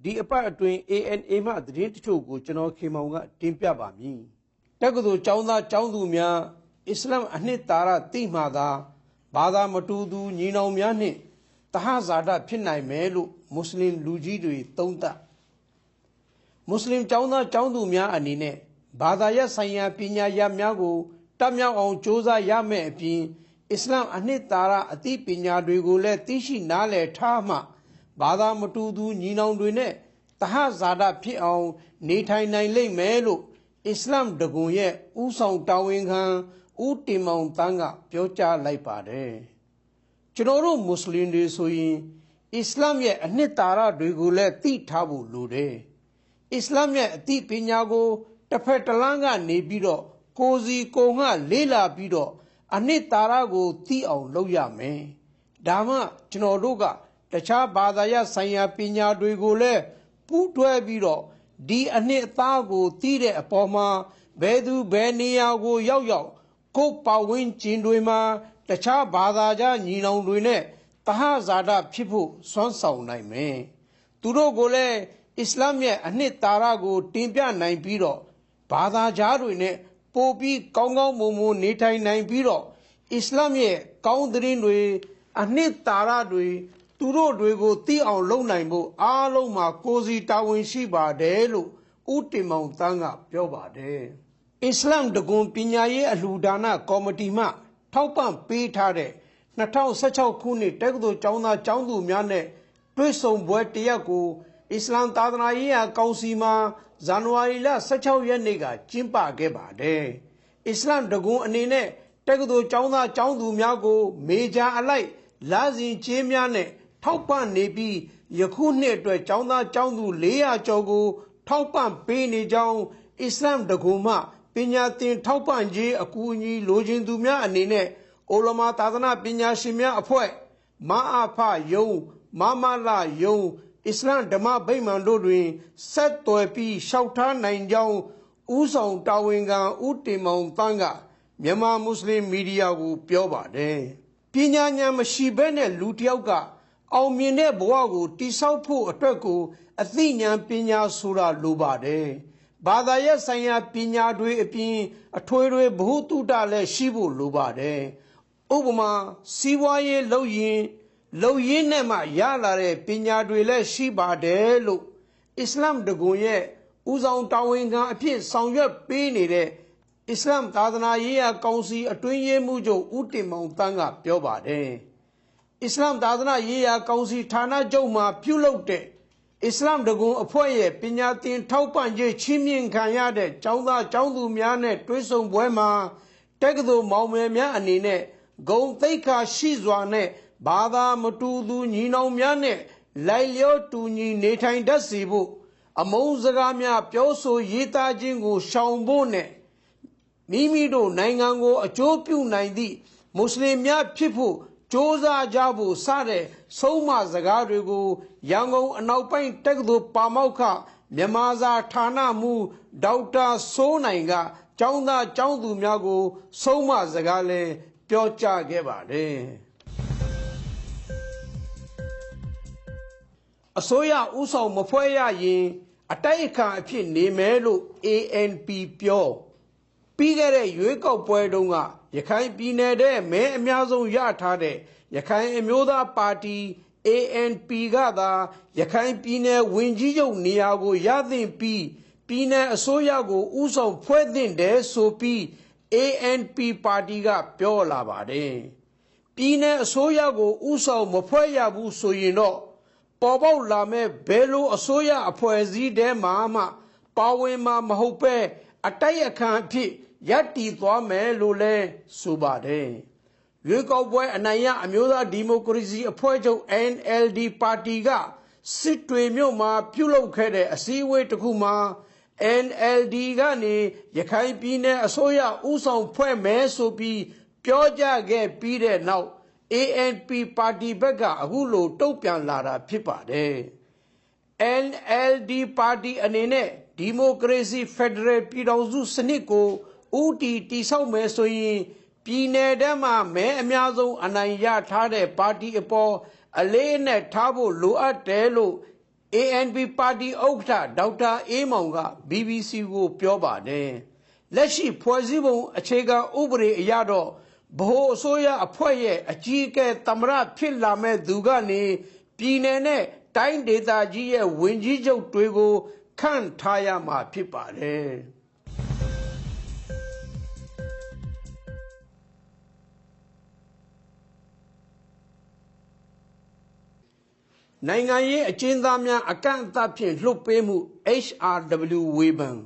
ဒီအပတ်အတွင်း ANA မှသတင်းတချို့ကိုကျွန်တော်ခေမောင်ကတင်ပြပါမည်တက္ကသိုလ်ကျောင်းသားကျောင်းသူများအစ္စလာမ်အနှစ်သာရသိမှသာဘာသာမတူသူညီနောင်များနှင့်တဟဇာတဖြစ်နိုင်မယ်လို့မွတ်စလင်လူကြီးတွေသုံးသပ်မွတ်စလင်ကျောင်းသားကျောင်းသူများအနေနဲ့ဘာသာရပ်ဆိုင်ရာပညာရပ်များကိုတတ်မြောက်အောင်ကြိုးစားရမယ့်အပြင်အစ္စလာမ်အနှစ်သာရအသိပညာတွေကိုလည်းသိရှိနားလည်ထားမှဘာသာမတူသူညီနောင်တွေနဲ့တဟဇာတဖြစ်အောင်နေထိုင်နိုင်လိမ့်မယ်လို့အစ္စလာမ်တကွန်ရဲ့ဥဆောင်တာဝန်ခံဦးတင်မောင်တန်းကပြောကြားလိုက်ပါတယ်ကျွန်တော်တို့မွတ်စလင်တွေဆိုရင်အစ္စလာမ်ရဲ့အနှစ်သာရတွေကိုလည်းသိထားဖို့လိုတယ်အစ္စလာမ်ရဲ့အသိပညာကိုတစ်ဖက်တစ်လမ်းကနေပြီးတော့ကိုစီကိုငှလေးလာပြီးတော့အနှစ်သာရကိုသိအောင်လုပ်ရမယ်ဒါမှကျွန်တော်တို့ကတခြားဘာသာရပ်ဆိုင်ရာပညာတွေကိုလည်းပူးတွဲပြီးတော့ဒီအနှစ်အသားကိုသိတဲ့အပေါ်မှာဘယ်သူဘယ်နေရာကိုရောက်ရောက်ကိုယ်ပတ်ဝန်းကျင်တွေမှာတခြားဘာသာခြားညီနောင်တွေနဲ့တဟဇာတဖြစ်ဖို့စွမ်းဆောင်နိုင်မယ်သူတို့ကိုလည်းအစ္စလာမ်ရဲ့အနှစ်သာရကိုတင်ပြနိုင်ပြီးတော့ဘာသာခြားတွေနဲ့ပို့ပြီးကောင်းကောင်းမွန်မွန်နေထိုင်နိုင်ပြီးတော့အစ္စလာမ်ရဲ့ကောင်းသတင်းတွေအနှစ်သာရတွေသူတို့တွေကိုသိအောင်လုပ်နိုင်ဖို့အားလုံးမှာကိုယ်စီတာဝန်ရှိပါတယ်လို့ဦးတင်မောင်တန်းကပြောပါတယ်အစ္စလာမ်တကွန်ပညာရေးအလှူဒါနကော်မတီမှထောက်ပံ့ပေးထားတဲ့2016ခုနှစ်တက္ကသိုလ်ကျောင်းသားကျောင်းသူများနဲ့တွေ့ဆုံပွဲတရက်ကိုအစ္စလာမ်သာသနာရေးရာကောင်စီမှဇန်နဝါရီလ16ရက်နေ့ကကျင်းပခဲ့ပါတယ်အစ္စလာမ်တကွန်အနေနဲ့တက္ကသိုလ်ကျောင်းသားကျောင်းသူများကိုမေဂျာအလိုက်လာစဉ်ကျေးများနဲ့ထောက်ပံ့နေပြီးယခုနှစ်အတွက်ကျောင်းသားကျောင်းသူ400ကျော်ကိုထောက်ပံ့ပေးနေကြောင်းအစ္စလာမ်တကွန်မှပညာသင်ထောက်ပံ့ခြင်းအကူအညီလိုချင်သူများအနေနဲ့အိုလမာသာသနာပညာရှင်များအဖွဲ့မအာဖယုံမမလာယုံအစ္စလာမ်ဓမ္မဗိမာန်တို့တွင်ဆက်သွယ်ပြီးလျှောက်ထားနိုင်ကြောင်းဦးဆောင်တာဝန်ခံဦးတင်မောင်တန်းကမြန်မာမွတ်စလင်မီဒီယာကိုပြောပါတယ်ပညာဉာဏ်မရှိဘဲနဲ့လူတစ်ယောက်ကအောင်မြင်တဲ့ဘဝကိုတိဆောက်ဖို့အတွက်ကိုအသိဉာဏ်ပညာဆိုတာလိုပါတယ်ဘာသာရပ်ဆိုင်ရာပညာတွေအပြင်အထွေထွေဘ ഹു တုတလည်းရှိဖို့လိုပါတယ်ဥပမာစီးပွားရေးလုပ်ရင်းနဲ့မှရလာတဲ့ပညာတွေလည်းရှိပါတယ်လို့အစ္စလာမ်တကွန်ရဲ့ဦးဆောင်တာဝန်ခံအဖြစ်ဆောင်ရွက်ပေးနေတဲ့အစ္စလာမ်သာသနာရေးရာကောင်စီအတွင်းရေးမှူးချုပ်ဦးတင်မောင်တန်းကပြောပါတယ်အစ္စလာမ်သာသနာရေးရာကောင်စီဌာနချုပ်မှာပြုလုပ်တဲ့အစ္စလာမ်တကွန်အဖွဲ့ရဲ့ပညာသင်ထောက်ပံ့ခြင်းချီးမြှင့်ခံရတဲ့ကျောင်းသားကျောင်းသူများနဲ့တွေ့ဆုံပွဲမှာတက္ကသိုလ်မောင်မယ်များအနေနဲ့ဂုဏ်သိက္ခာရှိစွာနဲ့ဘာသာမတူသူညီနောင်များနဲ့လိုက်လျောတူညီနေထိုင်တတ်စေဖို့အမုန်းစကားများပြောဆိုရေးသားခြင်းကိုရှောင်ဖို့နဲ့မိမိတို့နိုင်ငံကိုအကျိုးပြုနိုင်သည့်မွတ်စလင်များဖြစ်ဖို့ကြိုးစားကြဖို့စတဲ့ဆုံးမစကားတွေကိုရန်ကုန်အနောက်ပိုင်းတက္ကသိုလ်ပါမောက္ခမြန်မာစာဌာနမှူးဒေါက်တာစိုးနိုင်ကကျောင်းသားကျောင်းသူများကိုဆုံးမစကားလည်းပြောကြားခဲ့ပါတယ်အစိုးရဥဆောင်မဖွဲ့ရရင်အတိုက်အခံအဖြစ်နေမယ်လို့ ANP ပြောပြီးခဲ့တဲ့ရွေးကောက်ပွဲတုန်းကရခိုင်ပြည်နယ်ထဲမဲအများဆုံးရထားတဲ့ရခိုင်အမျိုးသားပါတီ ANP ကသာရခိုင်ပြည်နယ်ဝင်ကြီးချုပ်နေရာကိုရသင့်ပြီးပြည်နယ်အစိုးရကိုဥဆောင်ဖွဲ့သင့်တယ်ဆိုပြီး ANP ပါတီကပြောလာပါတယ်ပြည်နယ်အစိုးရကိုဥဆောင်မဖွဲ့ရဘူးဆိုရင်တော့ပေါ်ပေါက်လာမဲ့ဘယ်လိုအစိုးရအဖွဲ့အစည်းတဲမှာမှပါဝင်မှာမဟုတ်ပဲအတိုက်အခံအဖြစ်ရပ်တည်သွားမယ်လို့လဲဆိုပါတယ်ရွေးကောက်ပွဲအနိုင်ရအမျိုးသားဒီမိုကရေစီအဖွဲ့ချုပ် NLD ပါတီကစစ်တွေမြို့မှာပြုလုပ်ခဲ့တဲ့အစည်းအဝေးတစ်ခုမှာ NLD ကနေရခိုင်ပြည်နယ်အစိုးရဥဆောင်ဖွဲ့မယ်ဆိုပြီးပြောကြားခဲ့ပြီးတဲ့နောက် ANP ပါတီဘက်ကအခုလိုတုံ့ပြန်လာတာဖြစ်ပါတယ် NLD ပါတီအနေနဲ့ဒီမိုကရေစီဖက်ဒရယ်ပြည်ထောင်စုစနစ်ကိုဦးတည်ဆောက်မယ်ဆိုရင်ပြည်နယ်ထဲမှာမဲအများဆုံးအနိုင်ရထားတဲ့ပါတီအပေါ်အလေးနဲ့ထားဖို့လိုအပ်တယ်လို့ ANP ပါတီဥက္ကဋ္ဌဒေါက်တာအေးမောင်က BBC ကိုပြောပါတယ်လက်ရှိဖွဲ့စည်းပုံအခြေခံဥပဒေအရတော့ဗဟိုအစိုးရအဖွဲ့ရဲ့အကြီးအကဲသမ္မတဖြစ်လာမဲ့သူကနေပြည်နယ်နဲ့တိုင်းဒေသကြီးရဲ့ဝန်ကြီးချုပ်တွေကိုခန့်ထားရမှာဖြစ်ပါတယ်နိုင်ငံရေးအကျဉ်းသားများအကန့်အသတ်ဖြင့်လွှတ်ပေးမှု HRW ဝေဖန်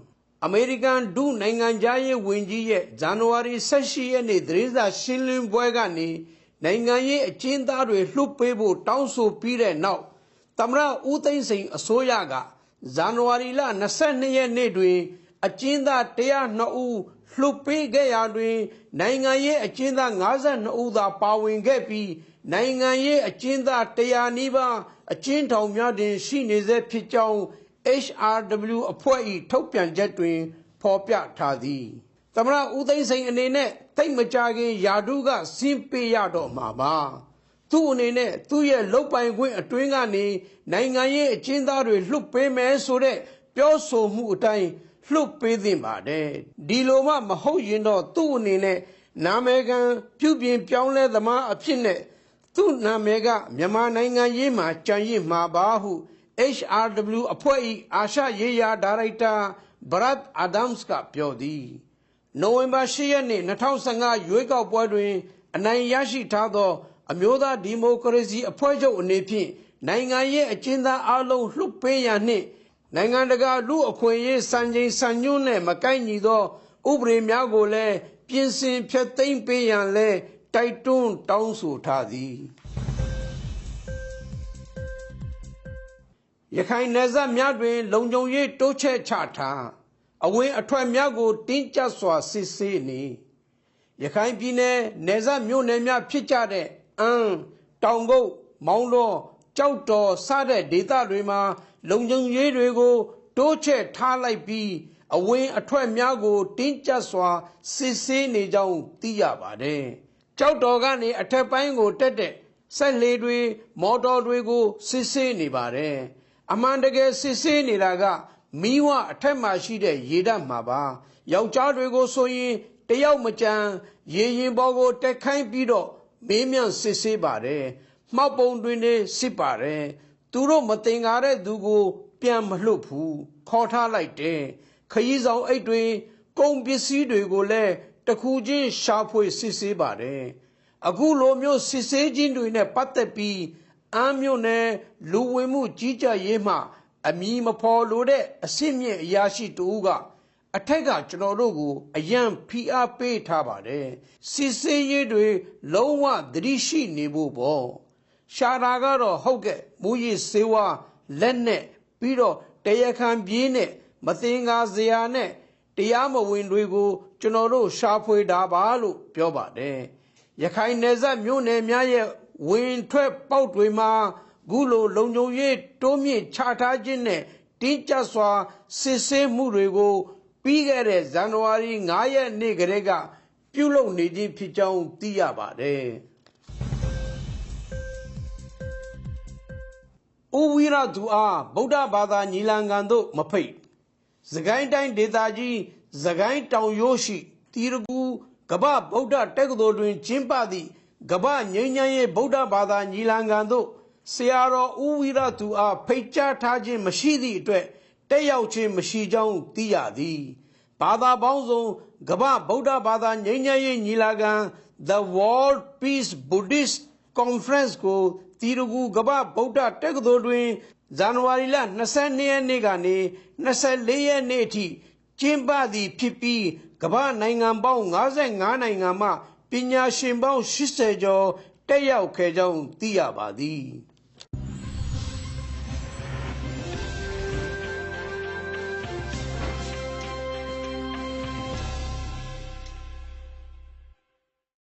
အမေရိကန်ဒုနိုင်ငံသားရေးဝန်ကြီးရဲ့ဇန်နဝါရီ18ရက်နေ့သတင်းစာရှင်းလင်းပွဲကနေနိုင်ငံရေးအကျဉ်းသားတွေလွှတ်ပေးဖို့တောင်းဆိုပြီးတဲ့နောက်သမ္မတဦးသိန်းစိန်အစိုးရကဇန်နဝါရီလ22ရက်နေ့တွင်အကျဉ်းသား102ဦးလွှတ်ပေးခဲ့ရာတွင်နိုင်ငံရေးအကျဉ်းသား52ဦးသာပါဝင်ခဲ့ပြီးနိုင်ငံရေးအကျဉ်းသား100နီးပါးအကျဉ်းထောင်များတွင်ရှိနေဆဲဖြစ်ကြောင်း HRW အဖွဲ့၏ထုတ်ပြန်ချက်တွင်ဖော်ပြထားသည်သမ္မတဦးသိန်းစိန်အနေနဲ့တိတ်မကြခင်ယာဒုကဆင်းပေးရတော့မှာပါသူ့အနေနဲ့သူ့ရဲ့လုတ်ပိုင်ခွင့်အတွင်းကနေနိုင်ငံရေးအကျဉ်းသားတွေလွှတ်ပေးမယ်ဆိုတဲ့ပြောဆိုမှုအတိုင်းလွှတ်ပေးသင့်ပါတယ်ဒီလိုမှမဟုတ်ရင်တော့သူ့အနေနဲ့နာမည်ခံပြုပြင်ပြောင်းလဲသမားအဖြစ်နဲ့သူ့နာမည်ကမြန်မာနိုင်ငံရေးမှာကြံ့ရစ်မှာပါဟု HRW အဖွဲ့၏အာရှရေးရာဒါရိုက်တာဘရတ်အာဒမ်စ်ကပြောသည်နိုဝင်ဘာ10ရက်နေ့2015ရွေးကောက်ပွဲတွင်အနိုင်ရရှိထားသောအမျိုးသားဒီမိုကရေစီအဖွဲ့ချုပ်အနေဖြင့်နိုင်ငံရေးအကျဉ်းသားအလုံးလွှတ်ပေးရန်နှင့်နိုင်ငံတကာလူအခွင့်အရေးစံချိန်စံညွှန်းနှင့်မကိုက်ညီသောဥပဒေများကိုလည်းပြင်ဆင်ဖျက်သိမ်းပေးရန်လည်းတိုက်တွန်းတောင်းဆိုထားသည်ရခိုင်နယ်စပ်များတွင်လုံခြုံရေးတိုးချဲ့ချထားအဝင်အထွက်များကိုတင်းကျပ်စွာစစ်ဆေးနေရခိုင်ပြည်နယ်နယ်စပ်မြို့နယ်များဖြစ်ကြတဲ့အမ်းတောင်ကုတ်မောင်းလောကြောက်တော်စတဲ့ဒေသတွေမှာလုံခြုံရေးတွေကိုတိုးချဲ့ထားလိုက်ပြီးအဝင်အထွက်များကိုတင်းကျပ်စွာစစ်ဆေးနေကြောင်းသိရပါတယ်ကြောက်တော်ကနေအထက်ပိုင်းကိုတက်တဲ့ဆက်လေတွေမော်တော်တွေကိုစစ်ဆေးနေပါတယ်အမှန်တကယ်စစ်ဆေးနေတာကမီးဝအထက်မှာရှိတဲ့ရေဓာတ်မှာပါယောက်ျားတွေကိုဆိုရင်တယောက်မကြမ်းရေရင်ပေါ်ကိုတက်ခိုင်းပြီးတော့မေးမြန်းစစ်ဆေးပါတယ်မှောက်ပုံတွင်နေစစ်ပါတယ်သူတို့မတင်ကားတဲ့သူကိုပြန်မလွတ်ဘူးခေါ်ထားလိုက်တယ်ခရီးဆောင်အိတ်တွေကုန်ပစ္စည်းတွေကိုလည်းတခုချင်းရှာဖွေစစ်ဆေးပါတယ်အခုလိုမျိုးစစ်ဆေးခြင်းတွေနဲ့ပတ်သက်ပြီးအမ်းမြို့နယ်လူဝင်မှုကြီးကြပ်ရေးမှအမည်မဖော်လိုတဲ့အဆင့်မြင့်အရာရှိတူကအထက်ကကျွန်တော်တို့ကိုအယံဖိအားပေးထားပါတယ်စစ်ဆေးရေးတွေလုံးဝသတိရှိနေဖို့ပေါ့ရှာတာကတော့ဟုတ်ကဲ့မူရည်စေဝါလက်နဲ့ပြီးတော့တရားခံပြေးနဲ့မသင်္ကာစရာနဲ့တရားမဝင်တွေကိုကျွန်တော်တို့ရှာဖွေတာပါလို့ပြောပါတယ်ရခိုင်နယ်စပ်မြို့နယ်များရဲ့ဝင်ထွက်ပေါက်တွေမှာခုလိုလုံခြုံရေးတိုးမြင့်ချထားခြင်းနဲ့တင်းကျပ်စွာစစ်ဆေးမှုတွေကိုပြီးခဲ့တဲ့ဇန်နဝါရီ9ရက်နေ့ကတည်းကပြုလုပ်နေခြင်းဖြစ်ကြောင်းသိရပါတယ်။ဦးဝီရသူအားဗုဒ္ဓဘာသာညီလာခံသို့မဖိတ်စကိုင်းတိုင်းဒေသကြီးစကိုင်းတောင်ရိုးရှိတီရကူကမ္ဘာဗုဒ္ဓတက္ကသိုလ်တွင်ကျင်းပသည့်ကမ္ဘာငြိမ်းချမ်းရေးဗုဒ္ဓဘာသာညီလာခံသို့ဆရာတော်ဦးဝီရသူအားဖိတ်ကြားထားခြင်းမရှိသည့်အတွက်တက်ရောက်ခြင်းမရှိကြောင်းသိရသည်ဘာသာပေါင်းစုံကမ္ဘာဗုဒ္ဓဘာသာငြိမ်းချမ်းရေးညီလာခံ The World Peace Buddhist Conference ကိုတီရကူကမ္ဘာဗုဒ္ဓတက္ကသိုလ်တွင်ဇန်နဝါရီလ22ရက်နေ့ကနေ24ရက်နေ့အထိကျင်းပသည်ဖြစ်ပြီးကမ္ဘာနိုင်ငံပေါင်း55နိုင်ငံမှပညာရှင်ပေါင်း80ကျော်တက်ရောက်ခဲ့ကြောင်းသိရပါသည်